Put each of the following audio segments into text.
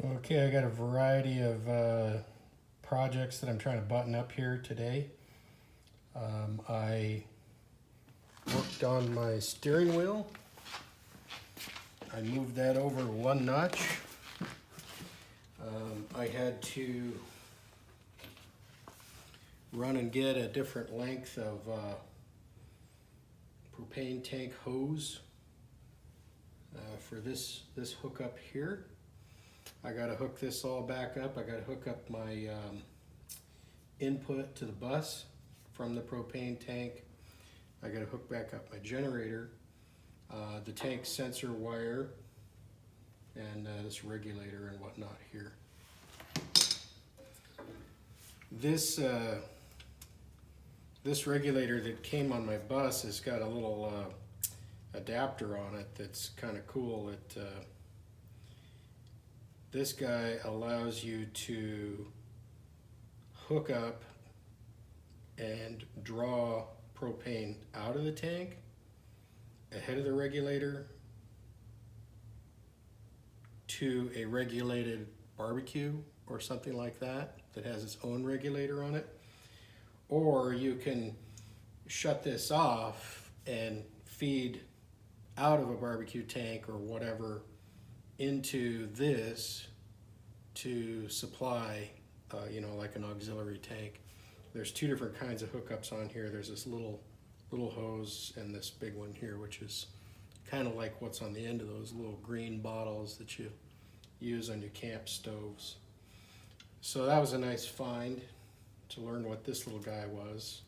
Okay, I got a variety of projects that I'm trying to button up here today. I worked on my steering wheel. I moved that over one notch. I had to run and get a different length of propane tank hose for this hookup here. I got to hook this all back up. I got to hook up my input to the bus from the propane tank. I got to hook back up my generator, the tank sensor wire, and this regulator and whatnot here. This regulator that came on my bus has got a little adapter on it that's kind of cool. This guy allows you to hook up and draw propane out of the tank ahead of the regulator to a regulated barbecue or something like that that has its own regulator on it. Or you can shut this off and feed out of a barbecue tank or whatever into this to supply, like an auxiliary tank. There's two different kinds of hookups on here. There's this little hose and this big one here, which is kind of like what's on the end of those little green bottles that you use on your camp stoves. So that was a nice find to learn what this little guy was.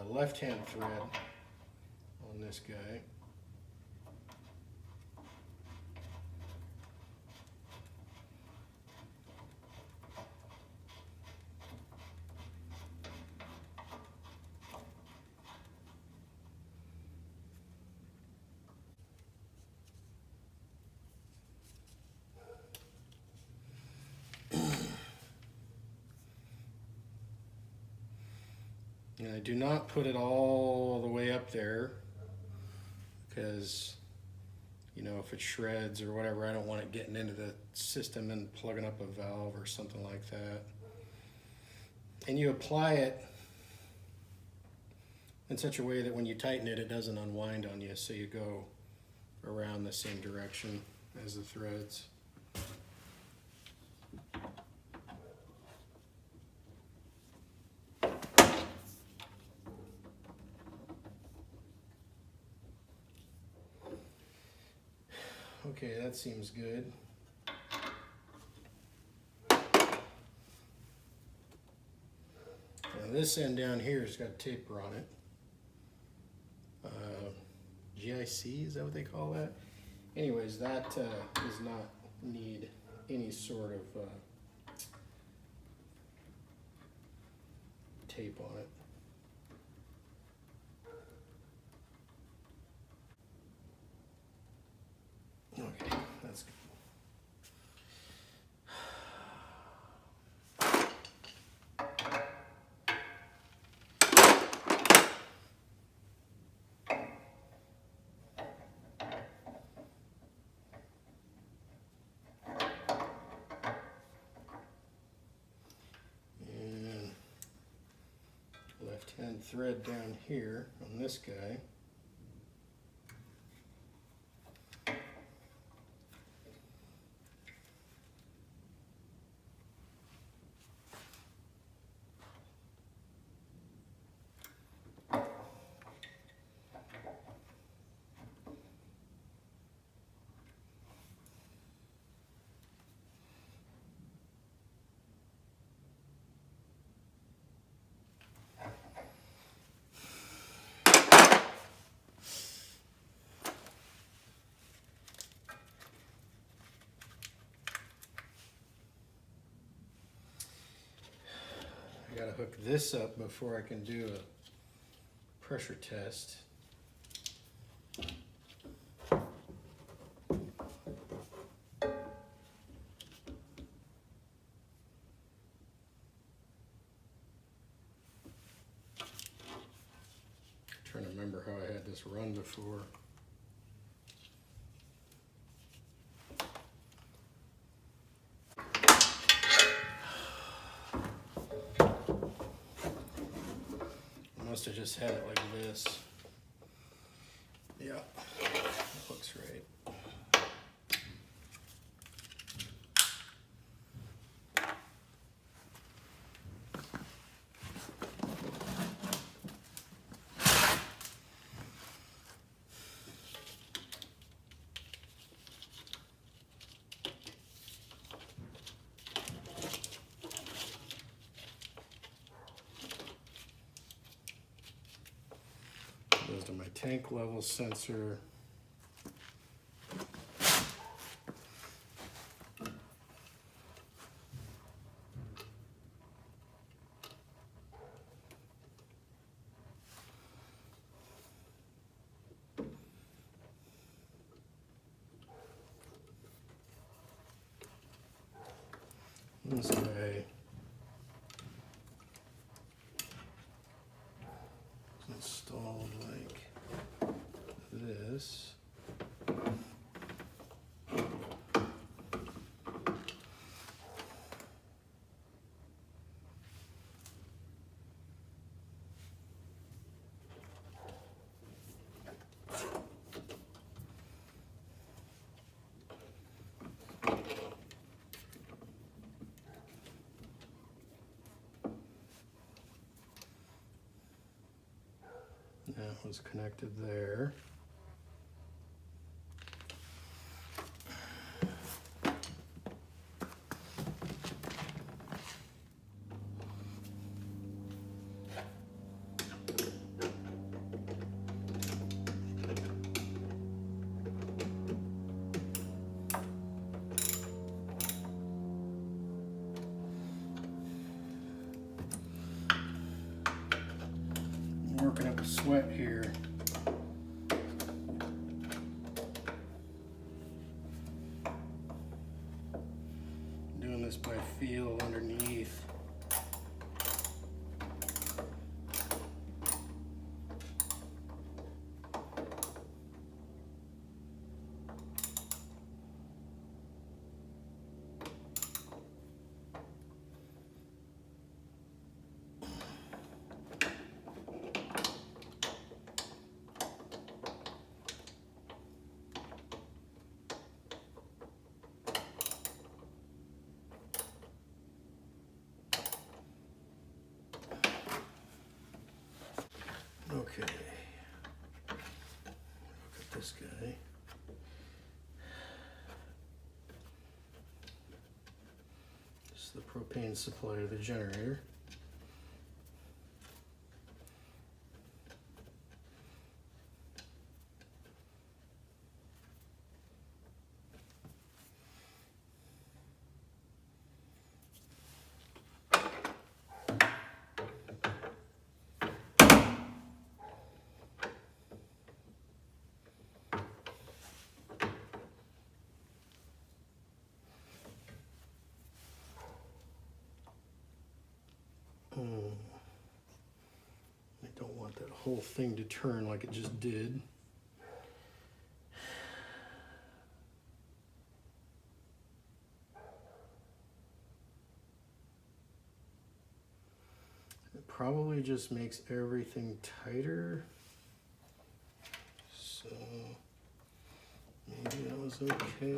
Left-hand thread on this guy. And I do not put it all the way up there because, if it shreds or whatever, I don't want it getting into the system and plugging up a valve or something like that. And you apply it in such a way that when you tighten it, it doesn't unwind on you, so you go around the same direction as the threads. Okay, that seems good. Now this end down here has got a taper on it. GIC, is that what they call that? Anyways, that does not need any sort of tape on it. Okay, that's good. And left-hand thread down here on this guy. I gotta hook this up before I can do a pressure test. Trying to remember how I had this run before. must have just had it like this. Yeah, that looks right. Goes to my tank level sensor. This way. It's installed like this. That was connected there. Working up a sweat here. Doing this by feel underneath. Okay, look at this guy. This is the propane supply to the generator. I don't want that whole thing to turn like it just did. It probably just makes everything tighter. So maybe that was okay.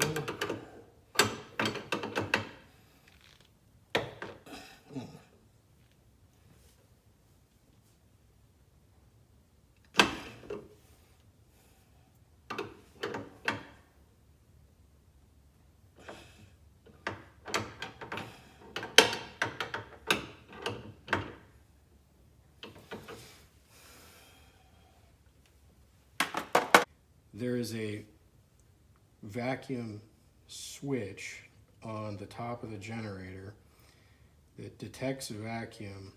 There is a vacuum switch on the top of the generator that detects vacuum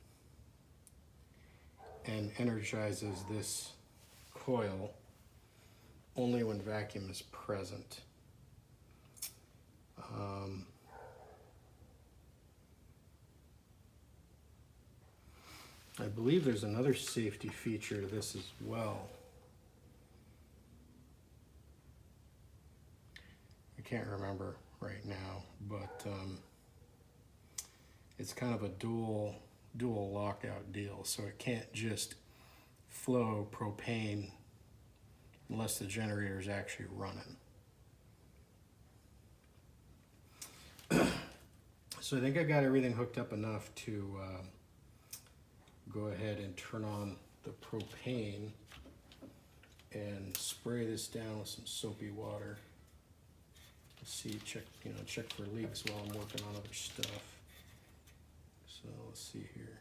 and energizes this coil only when vacuum is present. I believe there's another safety feature to this as well. I can't remember right now, but it's kind of a dual lockout deal, so it can't just flow propane unless the generator is actually running. So I think I got everything hooked up enough to go ahead and turn on the propane and spray this down with some soapy water. See, check for leaks while I'm working on other stuff. So let's see here.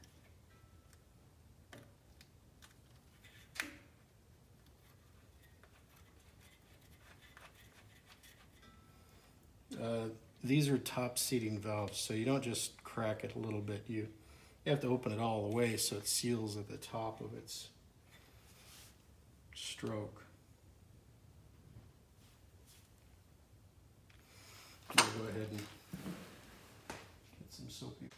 These are top seating valves, so you don't just crack it a little bit. You have to open it all the way so it seals at the top of its stroke. I'll go ahead and get some soapy.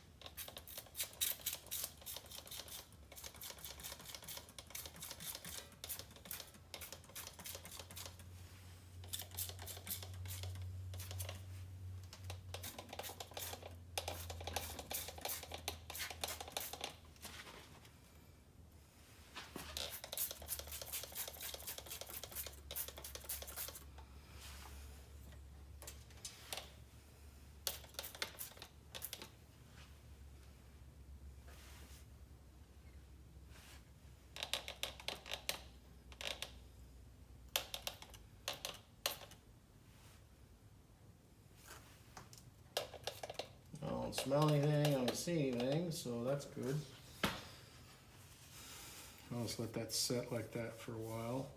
I don't smell anything, I don't see anything, so that's good. I'll just let that set like that for a while.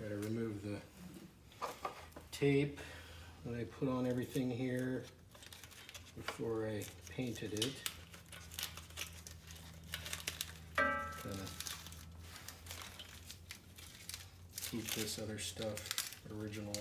Gotta remove the tape that I put on everything here before I painted it. Kinda keep this other stuff original.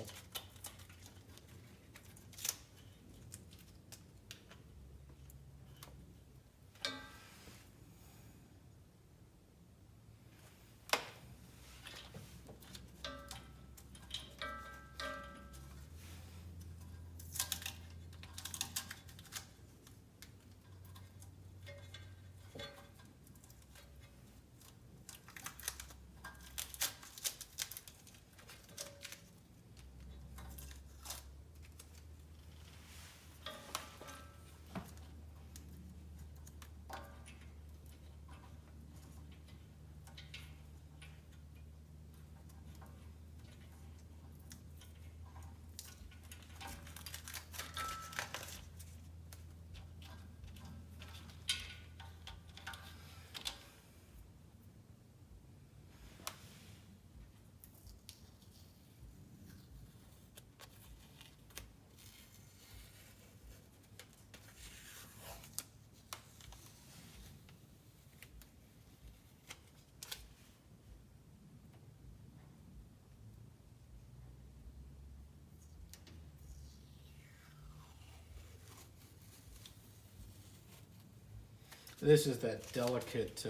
This is that delicate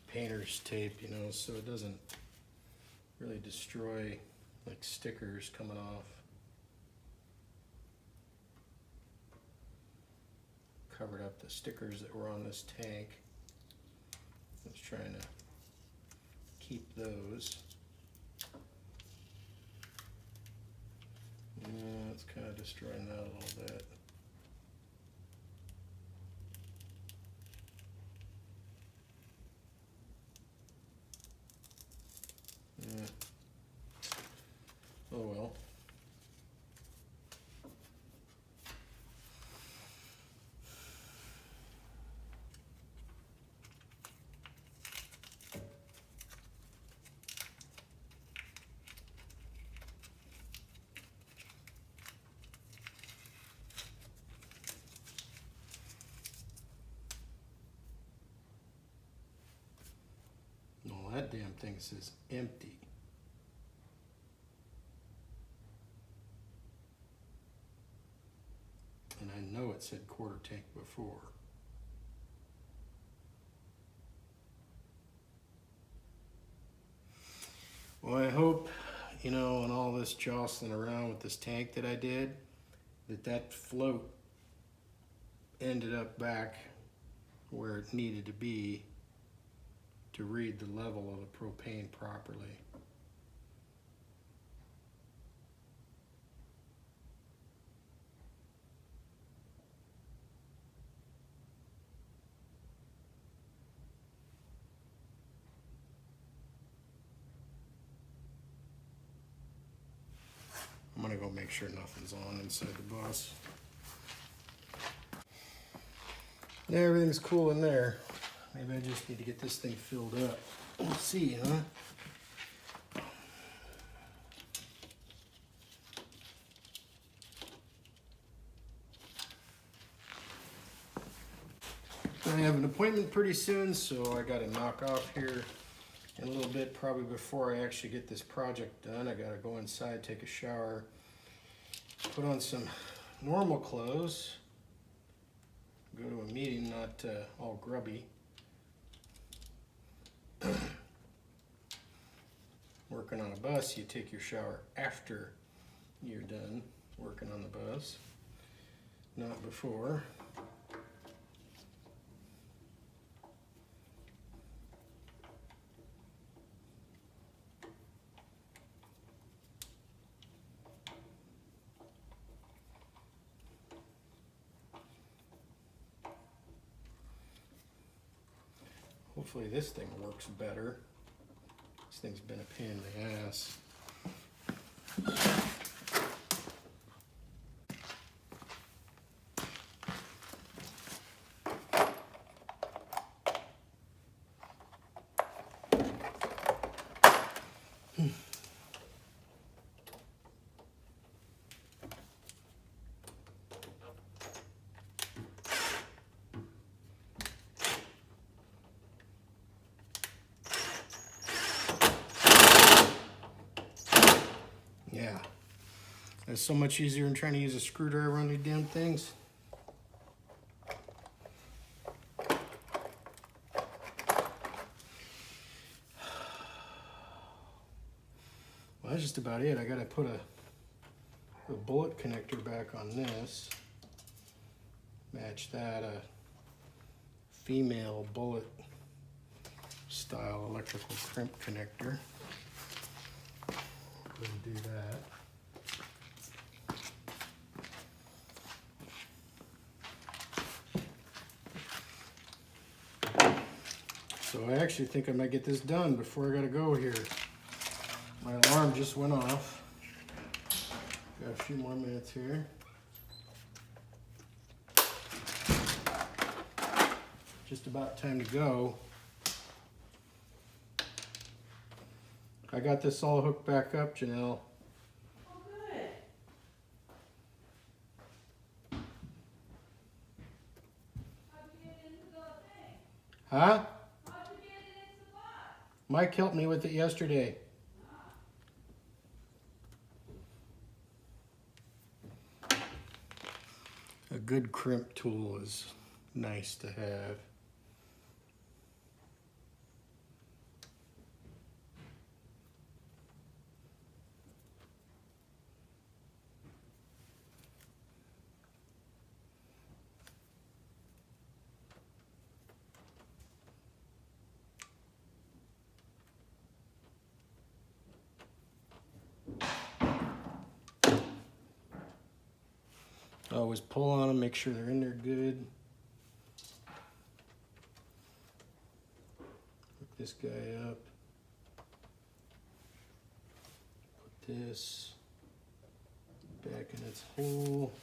painter's tape, you know, so it doesn't really destroy like stickers coming off. Covered up the stickers that were on this tank. I was trying to keep those. Yeah, it's kind of destroying that a little bit. Yeah. Oh well. No, that damn thing says empty. And I know it it said quarter tank before. Well, I hope, you know, in all this jostling around with this tank that I did, that float ended up back where it needed to be to read the level of the propane properly. I'm gonna go make sure nothing's on inside the bus. Everything's cool in there. Maybe I just need to get this thing filled up. We'll see, huh? I have an appointment pretty soon, so I gotta knock off here in a little bit, probably before I actually get this project done. I gotta go inside, take a shower, put on some normal clothes, go to a meeting, not all grubby. Working on a bus, you take your shower after you're done working on the bus, not before. Hopefully this thing works better. This thing's been a pain in the ass. Yeah, it's so much easier than trying to use a screwdriver on these damn things. Well, that's just about it. I gotta put a bullet connector back on this. Match that, a female bullet style electrical crimp connector. Go and do that. So I actually think I might get this done before I gotta go here. My alarm just went off. Got a few more minutes here. Just about time to go. I got this all hooked back up, Janelle. Oh, good. How'd you get it into the thing? Huh? How'd you get it into the box? Mike helped me with it yesterday. A good crimp tool is nice to have. Always pull on them, make sure they're in there good. Hook this guy up. Put this back in its hole.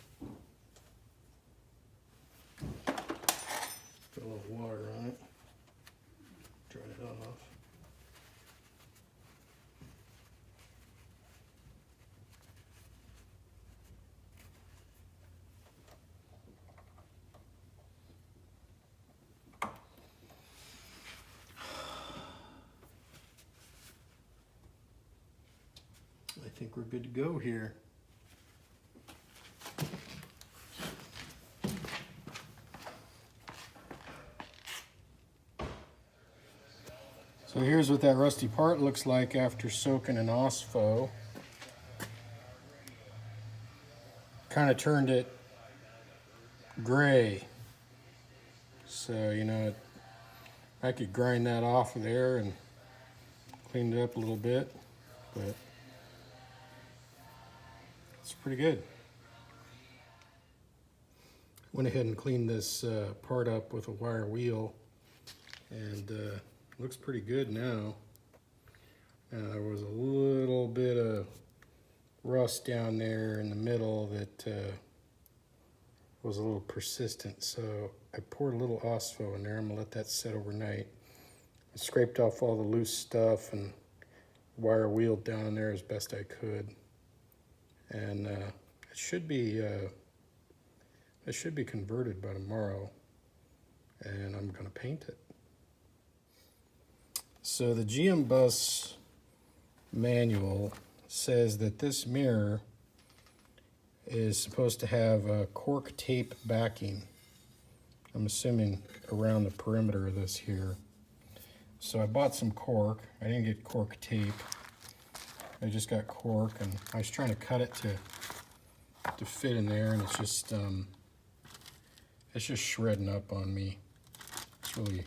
Put a little water on it. Dry it off. I think we're good to go here. So here's what that rusty part looks like after soaking in OSFO. Kind of turned it gray. So, you know, I could grind that off of there and clean it up a little bit, but it's pretty good. Went ahead and cleaned this part up with a wire wheel, and looks pretty good now. There was a little bit of rust down there in the middle that was a little persistent, so I poured a little OSFO in there. I'm gonna let that sit overnight. I scraped off all the loose stuff and wire wheeled down there as best I could, and it should be converted by tomorrow, and I'm gonna paint it. So the GM Bus manual says that this mirror is supposed to have a cork tape backing. I'm assuming around the perimeter of this here. So I bought some cork. I didn't get cork tape. I just got cork, and I was trying to cut it to fit in there, and it's just shredding up on me. It's really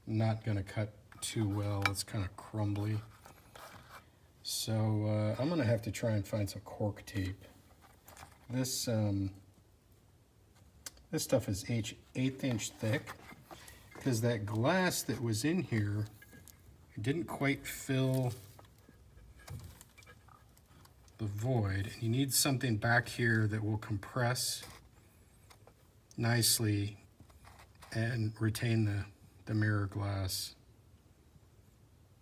not gonna cut too well. It's kind of crumbly. So I'm gonna have to try and find some cork tape. This stuff is 1/8 inch thick, because that glass that was in here, it didn't quite fill the void. And you need something back here that will compress nicely and retain the mirror glass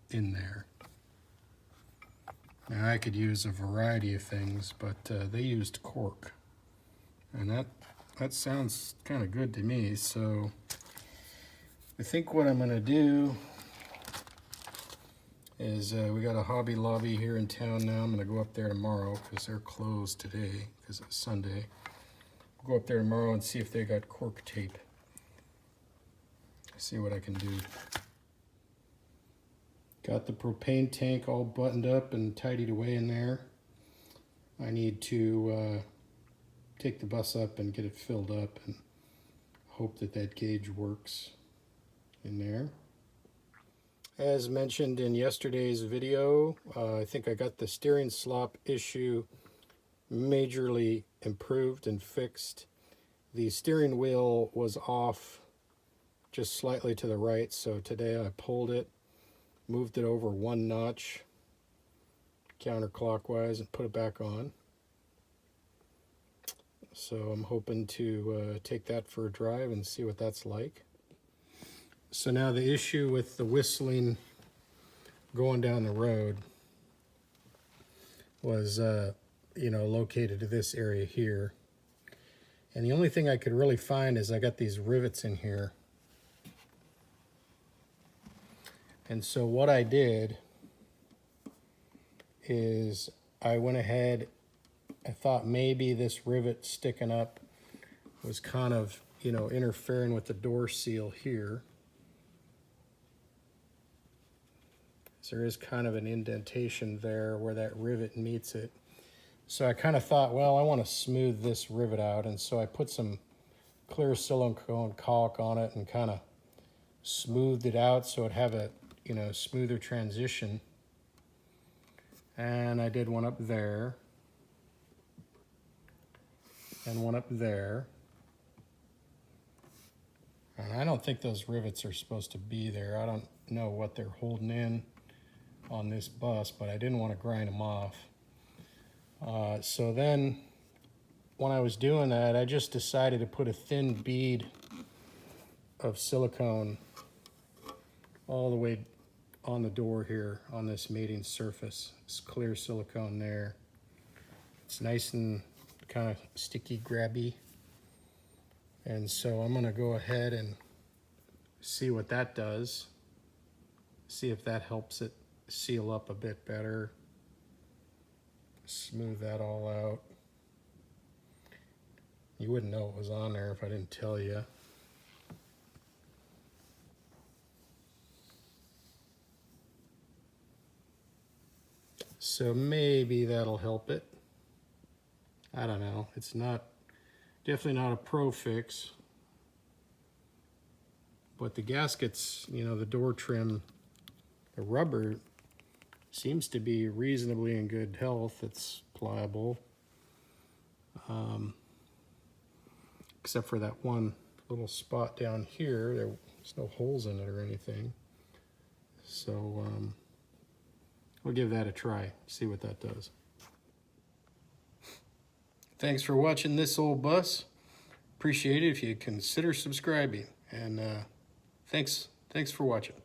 in there. Now I could use a variety of things, but they used cork, and that sounds kind of good to me. So I think what I'm gonna do is we got a Hobby Lobby here in town now. I'm gonna go up there tomorrow because they're closed today because it's Sunday. I'll go up there tomorrow and see if they got cork tape. See what I can do. Got the propane tank all buttoned up and tidied away in there. I need to take the bus up and get it filled up and hope that that gauge works in there. As mentioned in yesterday's video, I think I got the steering slop issue majorly improved and fixed. The steering wheel was off just slightly to the right, so today I pulled it, moved it over 1 notch counterclockwise, and put it back on. So I'm hoping to take that for a drive and see what that's like. So now the issue with the whistling going down the road was located to this area here. And the only thing I could really find is I got these rivets in here. And so what I did is I went ahead, I thought maybe this rivet sticking up was kind of, interfering with the door seal here. So there is kind of an indentation there where that rivet meets it. So I kind of thought, well, I want to smooth this rivet out, and so I put some clear silicone caulk on it and kind of smoothed it out so it'd have a smoother transition. And I did one up there and one up there. And I don't think those rivets are supposed to be there. I don't know what they're holding in on this bus, but I didn't want to grind them off. So then when I was doing that, I just decided to put a thin bead of silicone all the way on the door here on this mating surface. It's clear silicone there. It's nice and kind of sticky, grabby. And so I'm gonna go ahead and see what that does. See if that helps it seal up a bit better. Smooth that all out. You wouldn't know it was on there if I didn't tell you. So maybe that'll help it. I don't know. It's not, definitely not a pro fix. But the gaskets, you know, the door trim, the rubber seems to be reasonably in good health. It's pliable. Except for that one little spot down here. There's no holes in it or anything. So we'll give that a try, see what that does. Thanks for watching this old bus. Appreciate it if you consider subscribing. And thanks for watching.